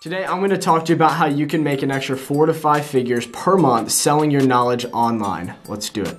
Today, I'm going to talk to you about how you can make an extra 4 to 5 figures per month selling your knowledge online. Let's do it.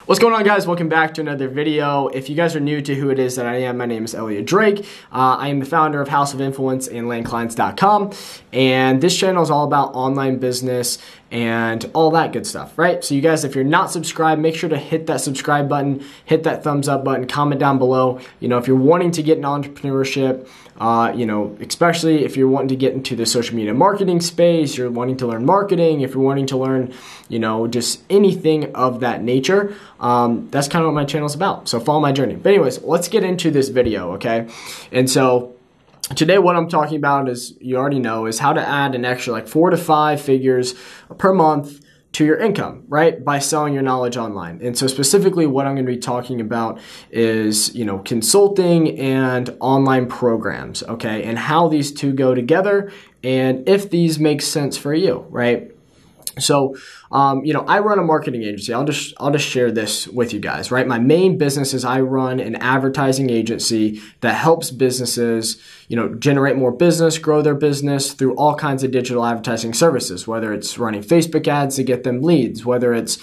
What's going on, guys? Welcome back to another video. If you guys are new to who it is that I am, my name is Elliot Drake. I am the founder of House of Influence and landclients.com, and this channel is all about online business and all that good stuff, right? So you guys, if you're not subscribed, make sure to hit that subscribe button, hit that thumbs up button, comment down below. You know, if you're wanting to get into entrepreneurship, especially if you're wanting to get into the social media marketing space, you're wanting to learn marketing, if you're wanting to learn, just anything of that nature, that's kind of what my channel is about. So follow my journey. But anyways, let's get into this video, okay? And so today what I'm talking about is, you already know, is how to add an extra like 4 to 5 figures per month to your income, right? By selling your knowledge online. And so specifically what I'm going to be talking about is, consulting and online programs, okay? And how these two go together and if these make sense for you, right? So, I run a marketing agency. I'll just share this with you guys, right? My main business is I run an advertising agency that helps businesses, generate more business, grow their business through all kinds of digital advertising services, whether it's running Facebook ads to get them leads, whether it's,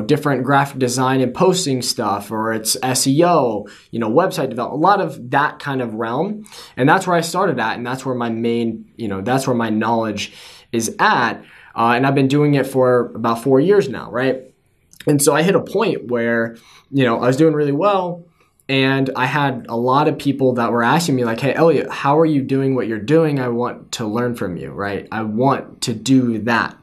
different graphic design and posting stuff, or it's SEO, website development, a lot of that kind of realm. And that's where I started at. And that's where my main, that's where my knowledge is at. And I've been doing it for about 4 years now, right? And so I hit a point where, I was doing really well, and I had a lot of people that were asking me like, hey, Elliot, how are you doing what you're doing? I want to learn from you, right? I want to do that.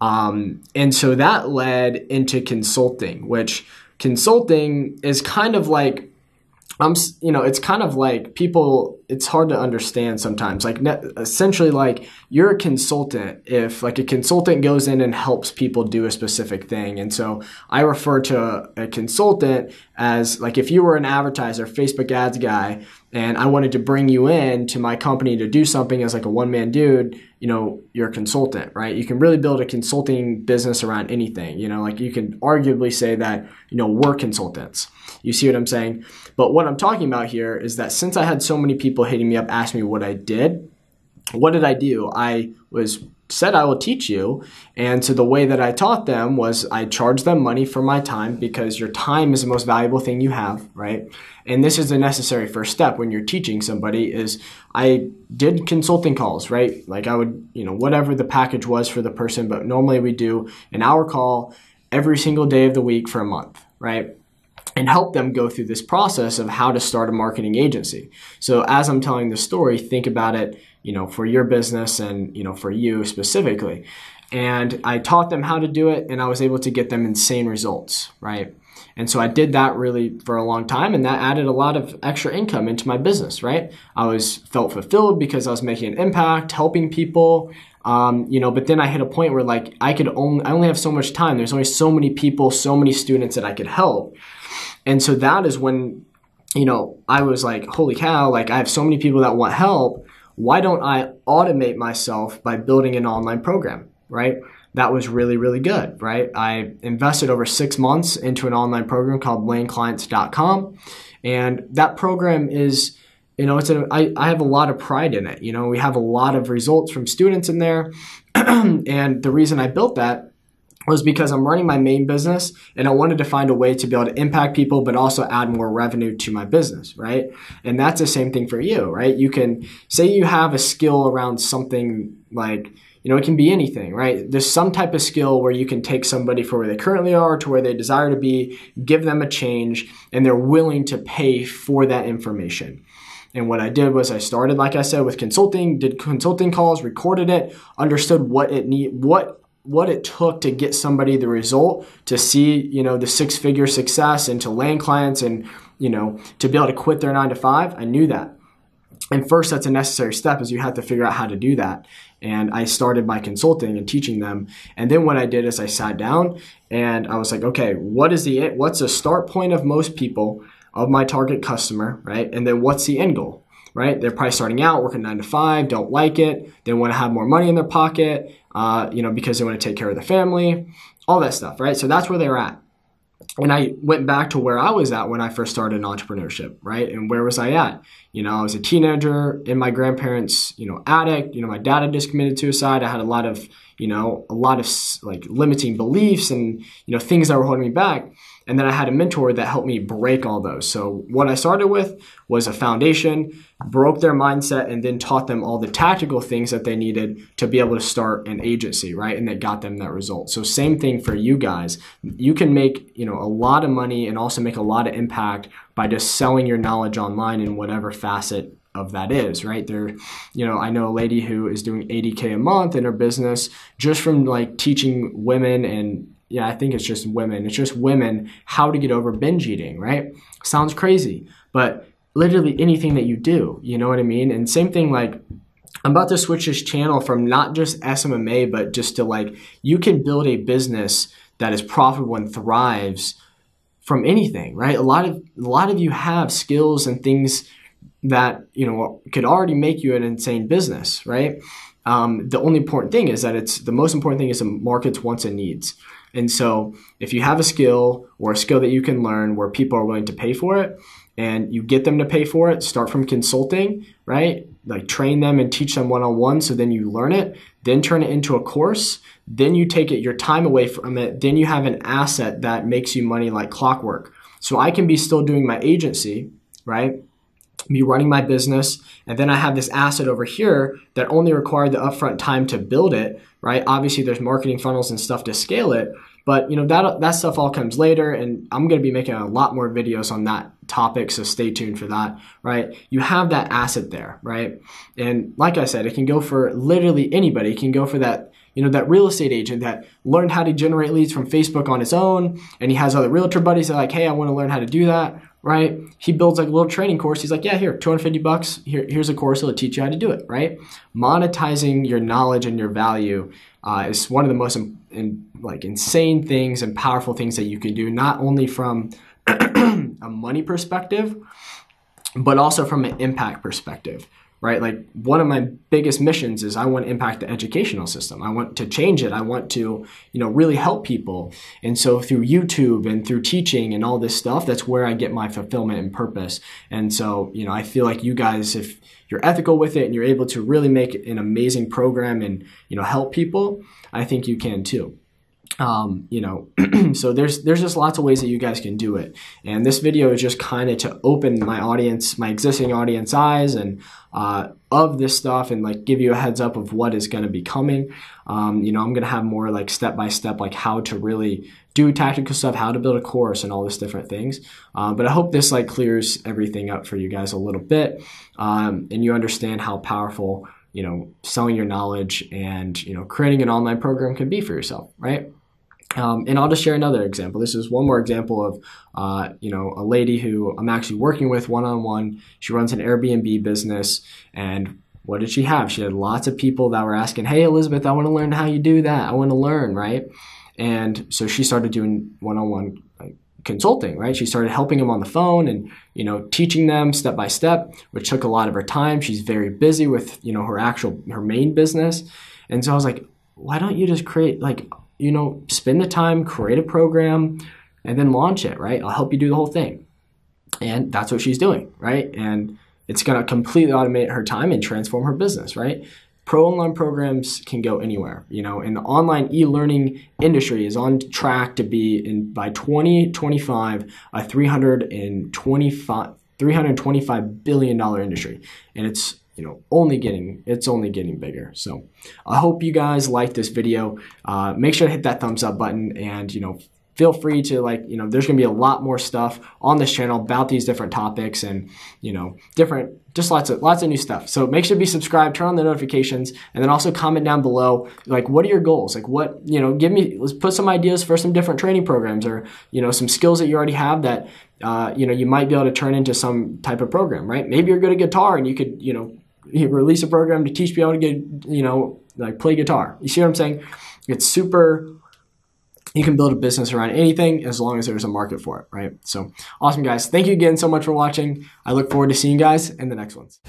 And so that led into consulting, which consulting is kind of like, it's kind of like people, it's hard to understand sometimes. Like essentially like you're a consultant if like a consultant goes in and helps people do a specific thing. And so I refer to a consultant as like if you were an advertiser, Facebook ads guy, and I wanted to bring you in to my company to do something as like a one-man dude, you're a consultant, right? You can really build a consulting business around anything, like you can arguably say that, we're consultants. You see what I'm saying? But what I'm talking about here is that since I had so many people hitting me up, asking me what I did, what did I do? I said I will teach you. And so the way that I taught them was I charged them money for my time, because your time is the most valuable thing you have, right? And this is a necessary first step when you're teaching somebody. Is I did consulting calls, right? Like I would, whatever the package was for the person, but normally we do an hour call every single day of the week for a month, right? And help them go through this process of how to start a marketing agency. So as I'm telling the story, think about it, for your business and, for you specifically. And I taught them how to do it, and I was able to get them insane results, right? And so I did that really for a long time, and that added a lot of extra income into my business, right? I felt fulfilled because I was making an impact, helping people, but then I hit a point where like I only have so much time. There's only so many people, so many students that I could help. And so that is when, I was like, holy cow, like I have so many people that want help. Why don't I automate myself by building an online program, right? That was really, really good, right? I invested over 6 months into an online program called landclients.com. And that program is, I have a lot of pride in it. We have a lot of results from students in there. And the reason I built that was because I'm running my main business, and I wanted to find a way to be able to impact people, but also add more revenue to my business, right? And that's the same thing for you, right? You can say you have a skill around something like, it can be anything, right? There's some type of skill where you can take somebody from where they currently are to where they desire to be, give them a change, and they're willing to pay for that information. And what I did was I started, like I said, with consulting, did consulting calls, recorded it, understood what it took to get somebody the result, to see, the 6-figure success, and to land clients, and, to be able to quit their 9-to-5. I knew that. And first, that's a necessary step, is you have to figure out how to do that. And I started by consulting and teaching them. And then what I did is I sat down and I was like, okay, what's the start point of most people, of my target customer, right? And then what's the end goal? right? They're probably starting out, working 9 to 5, don't like it. They want to have more money in their pocket, because they want to take care of their family, all that stuff, right? So that's where they're at. And I went back to where I was at when I first started in entrepreneurship, right? And where was I at? I was a teenager in my grandparents', attic. My dad had just committed suicide. I had a lot of like limiting beliefs and, things that were holding me back. And then I had a mentor that helped me break all those. So what I started with was a foundation, broke their mindset, and then taught them all the tactical things that they needed to be able to start an agency, right? And that got them that result. So same thing for you guys. You can make, a lot of money and also make a lot of impact by just selling your knowledge online in whatever facet of that is, right? I know a lady who is doing $80K a month in her business just from like teaching women and I think it's just women. It's just women how to get over binge eating, right? Sounds crazy, but literally anything that you do, you know what I mean? And same thing, like I'm about to switch this channel from not just SMMA, but just to like, you can build a business that is profitable and thrives from anything, right? A lot of you have skills and things that, could already make you an insane business, right? The only important thing is that the most important thing is the market's wants and needs. And so if you have a skill or a skill that you can learn where people are willing to pay for it and you get them to pay for it, start from consulting, right? Like train them and teach them one-on-one so then you learn it, then turn it into a course, then you take your time away from it, then you have an asset that makes you money like clockwork. So I can be still doing my agency, right? Be running my business, and then I have this asset over here that only required the upfront time to build it, right? Obviously there's marketing funnels and stuff to scale it, but that stuff all comes later, and I'm going to be making a lot more videos on that topic, so stay tuned for that, right? You have that asset there, right? And like I said, it can go for literally anybody. It can go for that that real estate agent that learned how to generate leads from Facebook on his own, and he has other realtor buddies that are like, hey, I want to learn how to do that, right? He builds like a little training course. He's like, yeah, here, $250. Here's a course that'll teach you how to do it, right? Monetizing your knowledge and your value is one of the most insane things and powerful things that you can do, not only from a money perspective, but also from an impact perspective. Right? Like one of my biggest missions is I want to impact the educational system. I want to change it. I want to, really help people. And so through YouTube and through teaching and all this stuff, that's where I get my fulfillment and purpose. And so, I feel like you guys, if you're ethical with it and you're able to really make an amazing program and, help people, I think you can too. So there's just lots of ways that you guys can do it. And this video is just kind of to open my existing audience eyes and of this stuff and like give you a heads up of what is going to be coming. I'm going to have more like step-by-step, like how to really do tactical stuff, how to build a course and all this different things. But I hope this like clears everything up for you guys a little bit. And you understand how powerful, selling your knowledge and, creating an online program can be for yourself, right? And I'll just share another example. This is one more example of, a lady who I'm actually working with one-on-one. She runs an Airbnb business, and what did she have? She had lots of people that were asking, hey, Elizabeth, I want to learn how you do that. I want to learn, right? And so she started doing one-on-one consulting, right? She started helping them on the phone and, teaching them step by step, which took a lot of her time. She's very busy with, her main business. And so I was like, why don't you just create spend the time, create a program, and then launch it, right? I'll help you do the whole thing. And that's what she's doing, right? And it's going to completely automate her time and transform her business, right? Online programs can go anywhere, and the online e-learning industry is on track to be by 2025, a $325 billion industry. And it's only getting bigger. So I hope you guys like this video. Make sure to hit that thumbs up button and, feel free to there's gonna be a lot more stuff on this channel about these different topics and, just lots of new stuff. So make sure to be subscribed, turn on the notifications, and then also comment down below, what are your goals? Let's put some ideas for some different training programs or, some skills that you already have that, you might be able to turn into some type of program, right? Maybe you're good at guitar and you could, you release a program to teach people how to get, play guitar. You see what I'm saying? It's super, you can build a business around anything as long as there's a market for it, right? So awesome, guys. Thank you again so much for watching. I look forward to seeing you guys in the next ones.